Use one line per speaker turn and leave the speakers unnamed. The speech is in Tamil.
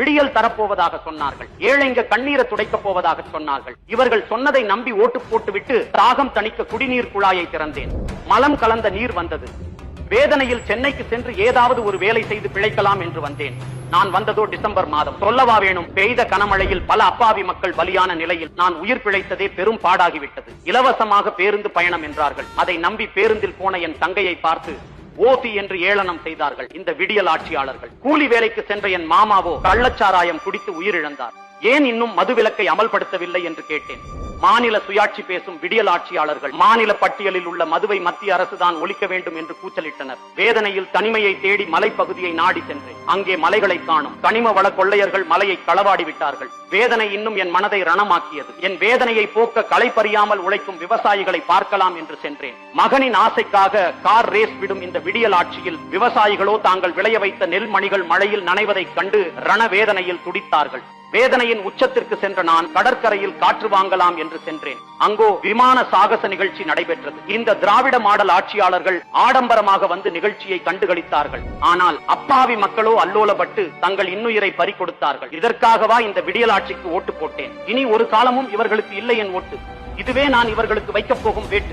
விடியல் தரப்போவதாக சொன்னார்கள். ஏழைங்க கண்ணீரை துடைக்கப் போவதாக சொன்னார்கள். இவர்கள் சொன்னதை நம்பி ஓட்டு போட்டுவிட்டு தாகம் தணிக்க குடிநீர் குழாயை திறந்தேன். மலம் கலந்த நீர் வந்தது. வேதனையில் சென்னைக்கு சென்று ஏதாவது ஒரு வேலை செய்து பிழைக்கலாம் என்று வந்தேன். நான் வந்ததோ டிசம்பர் மாதம். சொல்லவா வேணும், பெய்த கனமழையில் பல அப்பாவி மக்கள் பலியான நிலையில் நான் உயிர் பிழைத்ததே பெரும் பாடாகிவிட்டது. இலவசமாக பேருந்து பயணம் என்றார்கள். அதை நம்பி பேருந்தில் போன என் தங்கையை பார்த்து ஓசி என்று ஏளனம் செய்தார்கள் இந்த விடியல் ஆட்சியாளர்கள். கூலி வேலைக்கு சென்ற என் மாமாவோ கள்ளச்சாராயம் குடித்து உயிரிழந்தார். ஏன் இன்னும் மதுவிலக்கை அமல்படுத்தவில்லை என்று கேட்டேன். மாநில சுயாட்சி பேசும் விடியல் ஆட்சியாளர்கள் மாநில பட்டியலில் உள்ள மதுவை மத்திய அரசுதான் ஒழிக்க வேண்டும் என்று கூச்சலிட்டனர். வேதனையில் தனிமையை தேடி மலைப்பகுதியை நாடி சென்றேன். அங்கே மலைகளை காணும். கனிம வள கொள்ளையர்கள் மலையை களவாடி விட்டார்கள். வேதனை இன்னும் என் மனதை ரணமாக்கியது. என் வேதனையை போக்க களை பறியாமல் உழைக்கும் விவசாயிகளை பார்க்கலாம் என்று சென்றேன். மகனின் ஆசைக்காக கார் ரேஸ் விடும் இந்த விடியல் ஆட்சியில் விவசாயிகளோ தாங்கள் விளைய வைத்த நெல்மணிகள் மழையில் நனைவதைக் கண்டு ரணவேதனையில் துடித்தார்கள். வேதனையின் உச்சத்திற்கு சென்ற நான் கடற்கரையில் காற்று வாங்கலாம் என்று சென்றேன். அங்கோ விமான சாகச நிகழ்ச்சி நடைபெற்றது. இந்த திராவிட மாடல் ஆட்சியாளர்கள் ஆடம்பரமாக வந்து நிகழ்ச்சியை கண்டுகளித்தார்கள். ஆனால் அப்பாவி மக்களோ அல்லோலப்பட்டு தங்கள் இன்னுயிரை பறி கொடுத்தார்கள். இதற்காகவா இந்த விடியல் ஆட்சிக்கு ஓட்டு போட்டேன். இனி ஒரு காலமும் இவர்களுக்கு இல்லை என் ஓட்டு. இதுவே நான் இவர்களுக்கு வைக்கப் போகும் வேட்டு.